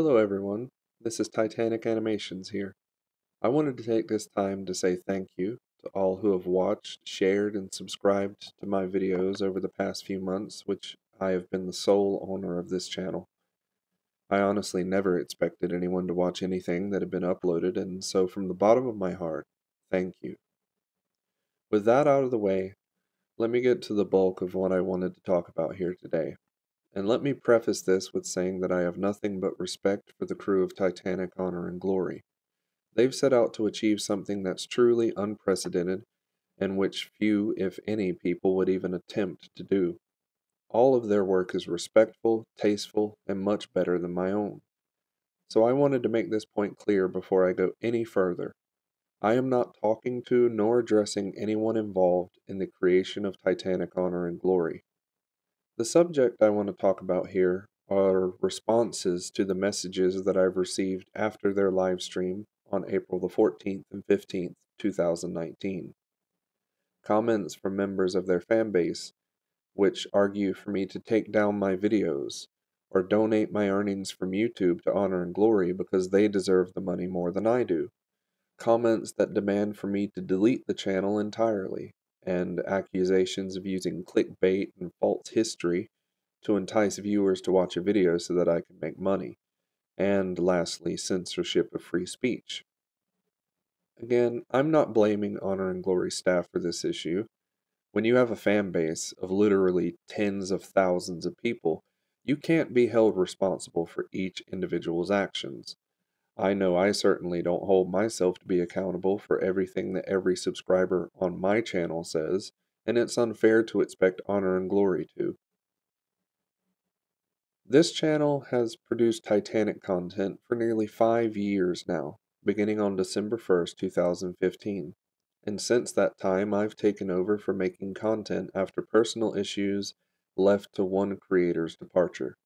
Hello everyone, this is Titanic Animations here. I wanted to take this time to say thank you to all who have watched, shared, and subscribed to my videos over the past few months, which I have been the sole owner of this channel. I honestly never expected anyone to watch anything that had been uploaded, and so from the bottom of my heart, thank you. With that out of the way, let me get to the bulk of what I wanted to talk about here today. And let me preface this with saying that I have nothing but respect for the crew of Titanic Honor and Glory. They've set out to achieve something that's truly unprecedented and which few, if any, people would even attempt to do. All of their work is respectful, tasteful, and much better than my own. So I wanted to make this point clear before I go any further. I am not talking to nor addressing anyone involved in the creation of Titanic Honor and Glory. The subject I want to talk about here are responses to the messages that I've received after their live stream on April the 14th and 15th, 2019. Comments from members of their fan base which argue for me to take down my videos or donate my earnings from YouTube to Honor and Glory because they deserve the money more than I do. Comments that demand for me to delete the channel entirely, and accusations of using clickbait and false history to entice viewers to watch a video so that I can make money, and lastly, censorship of free speech. Again, I'm not blaming Honor and Glory staff for this issue. When you have a fan base of literally tens of thousands of people, you can't be held responsible for each individual's actions. I know I certainly don't hold myself to be accountable for everything that every subscriber on my channel says, and it's unfair to expect Honor and Glory to. This channel has produced Titanic content for nearly 5 years now, beginning on December 1st, 2015. And since that time, I've taken over for making content after personal issues left to one creator's departure.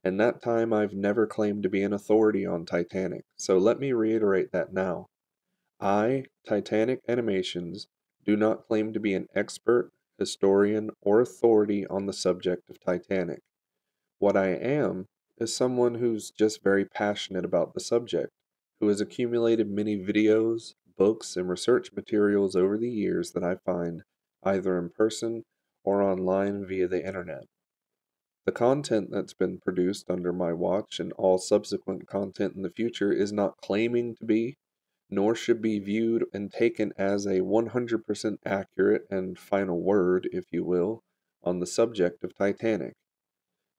In that time, I've never claimed to be an authority on Titanic, so let me reiterate that now. I, Titanic Animations, do not claim to be an expert, historian, or authority on the subject of Titanic. What I am is someone who's just very passionate about the subject, who has accumulated many videos, books, and research materials over the years that I find either in person or online via the internet. The content that's been produced under my watch and all subsequent content in the future is not claiming to be, nor should be viewed and taken as a 100% accurate and final word, if you will, on the subject of Titanic.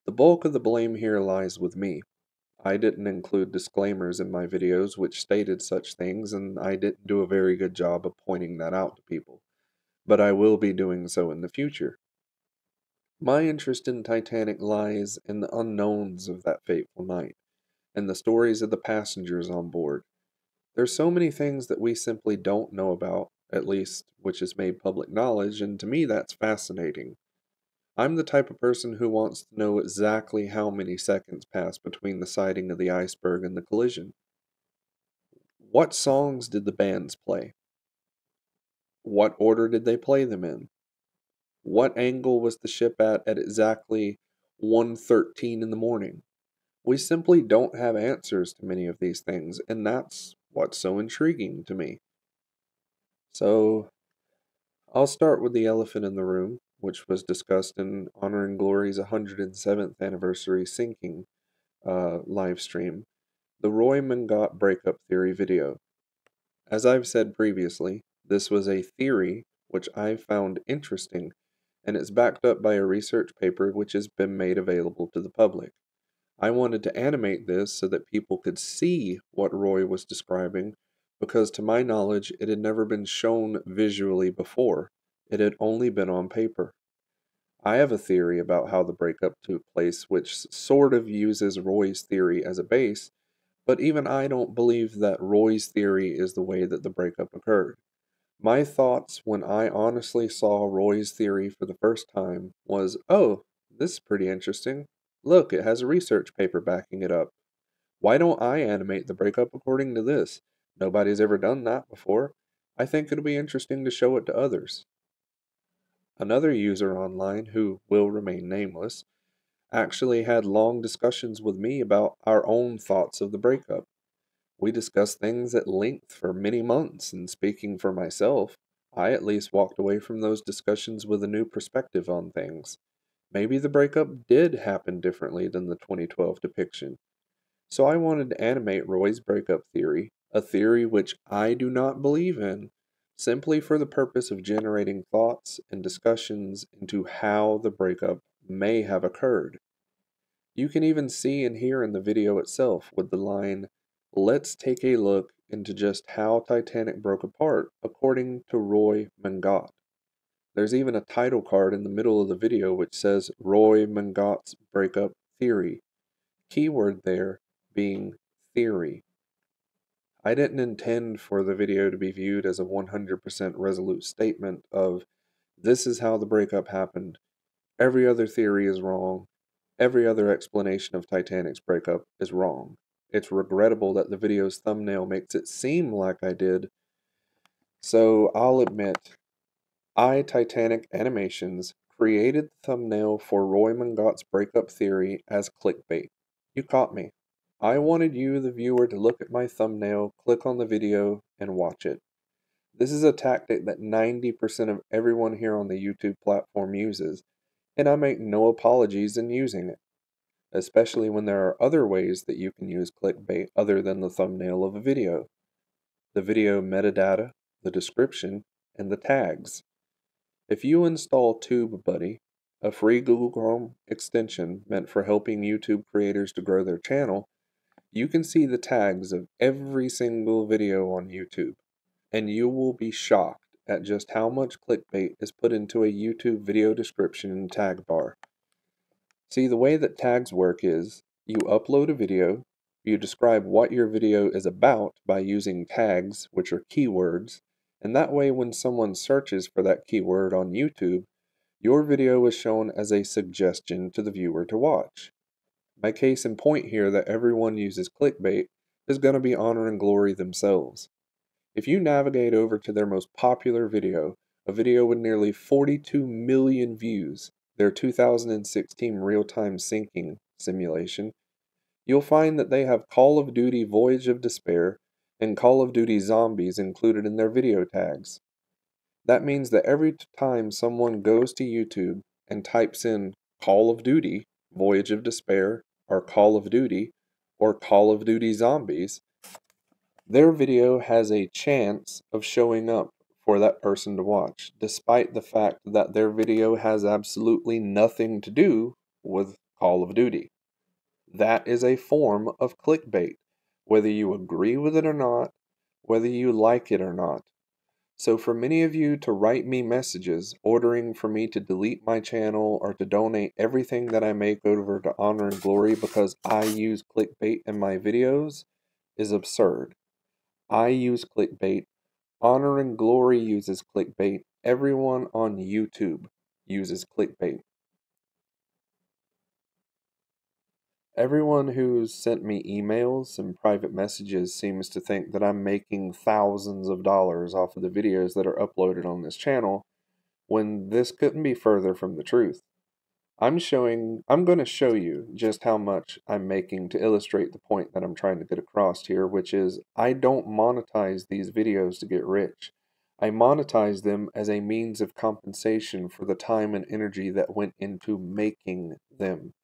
The bulk of the blame here lies with me. I didn't include disclaimers in my videos which stated such things, and I didn't do a very good job of pointing that out to people. But I will be doing so in the future. My interest in Titanic lies in the unknowns of that fateful night, and the stories of the passengers on board. There's so many things that we simply don't know about, at least which is made public knowledge, and to me that's fascinating. I'm the type of person who wants to know exactly how many seconds passed between the sighting of the iceberg and the collision. What songs did the bands play? What order did they play them in? What angle was the ship at exactly 1:13 in the morning? We simply don't have answers to many of these things, and that's what's so intriguing to me. So, I'll start with the elephant in the room, which was discussed in Honor and Glory's 107th anniversary sinking live stream, the Roy Mangat breakup theory video. As I've said previously, this was a theory which I found interesting, and it's backed up by a research paper which has been made available to the public. I wanted to animate this so that people could see what Roy was describing, because to my knowledge it had never been shown visually before. It had only been on paper. I have a theory about how the breakup took place, which sort of uses Roy's theory as a base, but even I don't believe that Roy's theory is the way that the breakup occurred. My thoughts when I honestly saw Roy's theory for the first time was, oh, this is pretty interesting. Look, it has a research paper backing it up. Why don't I animate the breakup according to this? Nobody's ever done that before. I think it'll be interesting to show it to others. Another user online, who will remain nameless, actually had long discussions with me about our own thoughts of the breakup. We discussed things at length for many months, and speaking for myself, I at least walked away from those discussions with a new perspective on things. Maybe the breakup did happen differently than the 2012 depiction. So I wanted to animate Roy's breakup theory, a theory which I do not believe in, simply for the purpose of generating thoughts and discussions into how the breakup may have occurred. You can even see and hear in the video itself with the line, "Let's take a look into just how Titanic broke apart according to Roy Mangat." There's even a title card in the middle of the video which says Roy Mangat's breakup theory. Keyword there being theory. I didn't intend for the video to be viewed as a 100% resolute statement of this is how the breakup happened, every other theory is wrong, every other explanation of Titanic's breakup is wrong. It's regrettable that the video's thumbnail makes it seem like I did, so I'll admit, Titanic Animations, created the thumbnail for Roy Mangat's breakup theory as clickbait. You caught me. I wanted you, the viewer, to look at my thumbnail, click on the video, and watch it. This is a tactic that 90% of everyone here on the YouTube platform uses, and I make no apologies in using it, especially when there are other ways that you can use clickbait other than the thumbnail of a video. The video metadata, the description, and the tags. If you install TubeBuddy, a free Google Chrome extension meant for helping YouTube creators to grow their channel, you can see the tags of every single video on YouTube, and you will be shocked at just how much clickbait is put into a YouTube video description and tag bar. See, the way that tags work is you upload a video, you describe what your video is about by using tags, which are keywords, and that way when someone searches for that keyword on YouTube, your video is shown as a suggestion to the viewer to watch. My case in point here that everyone uses clickbait is going to be Honor and Glory themselves. If you navigate over to their most popular video, a video with nearly 42 million views, their 2016 real-time syncing simulation, you'll find that they have Call of Duty Voyage of Despair and Call of Duty Zombies included in their video tags. That means that every time someone goes to YouTube and types in Call of Duty, Voyage of Despair, or Call of Duty, or Call of Duty Zombies, their video has a chance of showing up for that person to watch, despite the fact that their video has absolutely nothing to do with Call of Duty. That is a form of clickbait, whether you agree with it or not, whether you like it or not. So for many of you to write me messages ordering for me to delete my channel or to donate everything that I make over to Honor and Glory because I use clickbait in my videos is absurd. I use clickbait. Honor and Glory uses clickbait. Everyone on YouTube uses clickbait. Everyone who's sent me emails and private messages seems to think that I'm making thousands of dollars off of the videos that are uploaded on this channel, when this couldn't be further from the truth. I'm going to show you just how much I'm making to illustrate the point that I'm trying to get across here, which is I don't monetize these videos to get rich. I monetize them as a means of compensation for the time and energy that went into making them.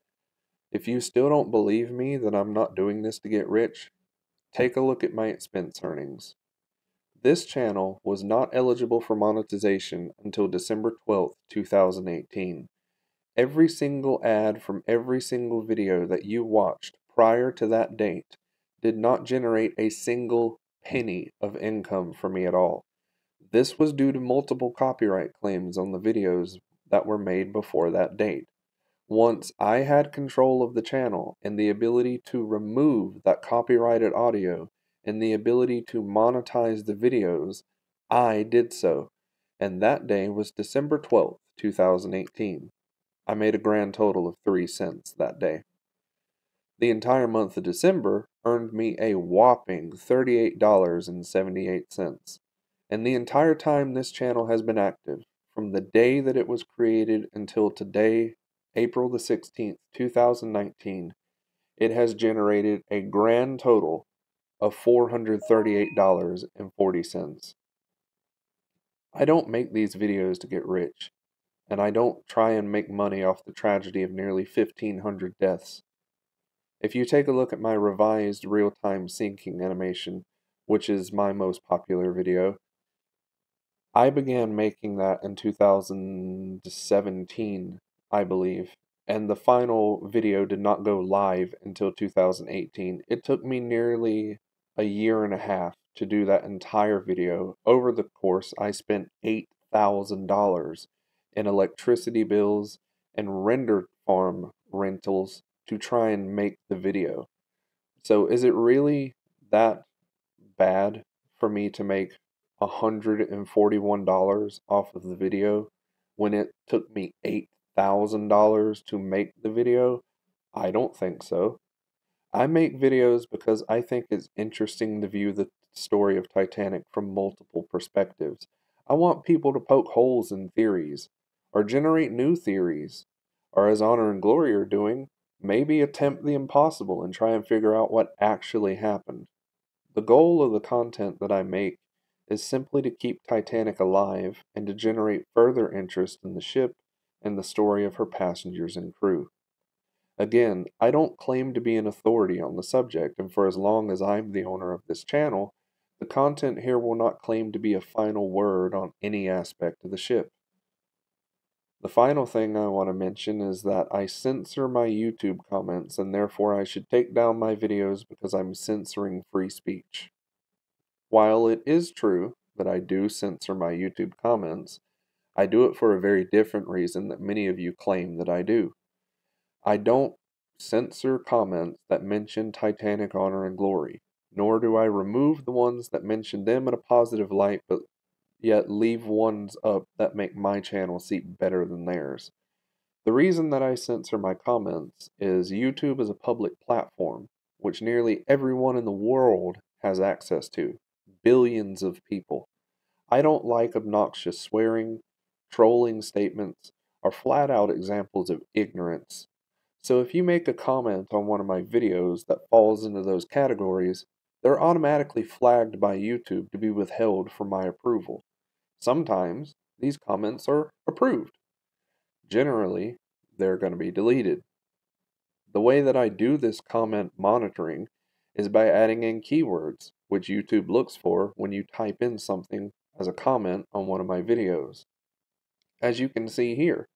If you still don't believe me that I'm not doing this to get rich, take a look at my expense earnings. This channel was not eligible for monetization until December 12th, 2018. Every single ad from every single video that you watched prior to that date did not generate a single penny of income for me at all. This was due to multiple copyright claims on the videos that were made before that date. Once I had control of the channel and the ability to remove that copyrighted audio and the ability to monetize the videos, I did so. And that day was December 12th, 2018. I made a grand total of 3 cents that day. The entire month of December earned me a whopping $38.78. And the entire time this channel has been active, from the day that it was created until today, April the 16th, 2019, it has generated a grand total of $438.40. I don't make these videos to get rich, and I don't try and make money off the tragedy of nearly 1,500 deaths. If you take a look at my revised real-time syncing animation, which is my most popular video, I began making that in 2017, I believe, and the final video did not go live until 2018. It took me nearly a year and a half to do that entire video. Over the course, I spent $8,000 in electricity bills and render farm rentals to try and make the video. So is it really that bad for me to make $141 off of the video when it took me $8,000 to make the video? I don't think so. I make videos because I think it's interesting to view the story of Titanic from multiple perspectives. I want people to poke holes in theories, or generate new theories, or as Honor and Glory are doing, maybe attempt the impossible and try and figure out what actually happened. The goal of the content that I make is simply to keep Titanic alive and to generate further interest in the ship and the story of her passengers and crew. Again, I don't claim to be an authority on the subject, and for as long as I'm the owner of this channel, the content here will not claim to be a final word on any aspect of the ship. The final thing I want to mention is that I censor my YouTube comments, and therefore I should take down my videos because I'm censoring free speech. While it is true that I do censor my YouTube comments, I do it for a very different reason that many of you claim that I do. I don't censor comments that mention Titanic, Honor, and Glory, nor do I remove the ones that mention them in a positive light, but yet leave ones up that make my channel seem better than theirs. The reason that I censor my comments is YouTube is a public platform, which nearly everyone in the world has access to. Billions of people. I don't like obnoxious swearing, trolling statements, or flat out examples of ignorance. So if you make a comment on one of my videos that falls into those categories, they're automatically flagged by YouTube to be withheld from my approval. Sometimes these comments are approved. Generally, they're going to be deleted. The way that I do this comment monitoring is by adding in keywords, which YouTube looks for when you type in something as a comment on one of my videos. As you can see here,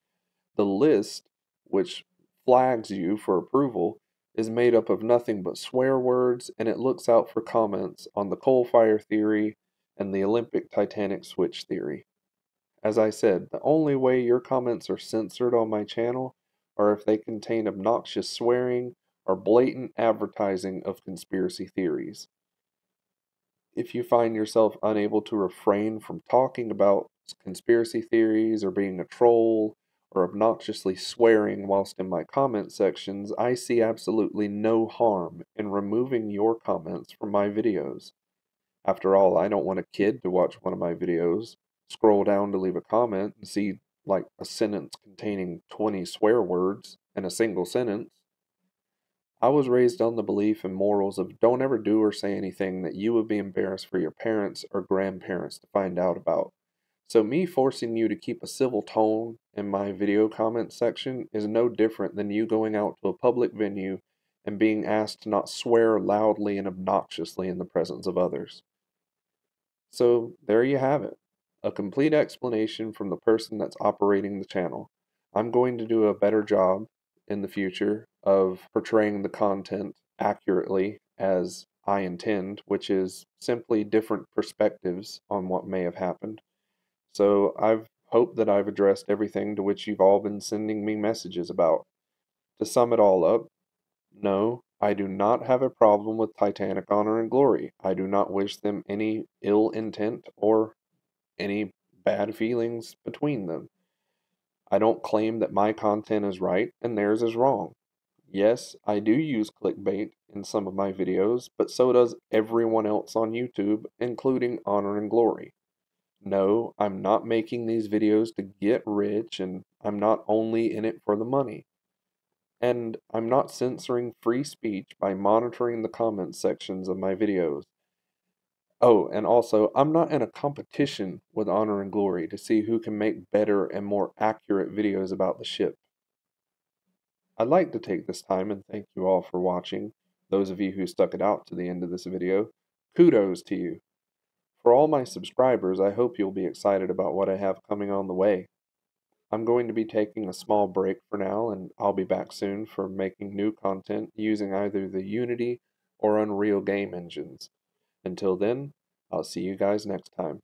the list, which flags you for approval, is made up of nothing but swear words, and it looks out for comments on the coal fire theory and the Olympic Titanic switch theory. As I said, the only way your comments are censored on my channel are if they contain obnoxious swearing or blatant advertising of conspiracy theories. If you find yourself unable to refrain from talking about conspiracy theories or being a troll or obnoxiously swearing whilst in my comment sections, I see absolutely no harm in removing your comments from my videos. After all, I don't want a kid to watch one of my videos, scroll down to leave a comment, and see like a sentence containing 20 swear words in a single sentence. I was raised on the belief and morals of don't ever do or say anything that you would be embarrassed for your parents or grandparents to find out about. So me forcing you to keep a civil tone in my video comment section is no different than you going out to a public venue and being asked to not swear loudly and obnoxiously in the presence of others. So there you have it, a complete explanation from the person that's operating the channel. I'm going to do a better job in the future of portraying the content accurately as I intend, which is simply different perspectives on what may have happened. So I've hoped that I've addressed everything to which you've all been sending me messages about. To sum it all up, no, I do not have a problem with Titanic, Honor, and Glory. I do not wish them any ill intent or any bad feelings between them. I don't claim that my content is right and theirs is wrong. Yes, I do use clickbait in some of my videos, but so does everyone else on YouTube, including Honor and Glory. No, I'm not making these videos to get rich, and I'm not only in it for the money. And I'm not censoring free speech by monitoring the comments sections of my videos. Oh, and also, I'm not in a competition with Honor and Glory to see who can make better and more accurate videos about the ship. I'd like to take this time and thank you all for watching. Those of you who stuck it out to the end of this video, kudos to you. For all my subscribers, I hope you'll be excited about what I have coming on the way. I'm going to be taking a small break for now, and I'll be back soon for making new content using either the Unity or Unreal game engines. Until then, I'll see you guys next time.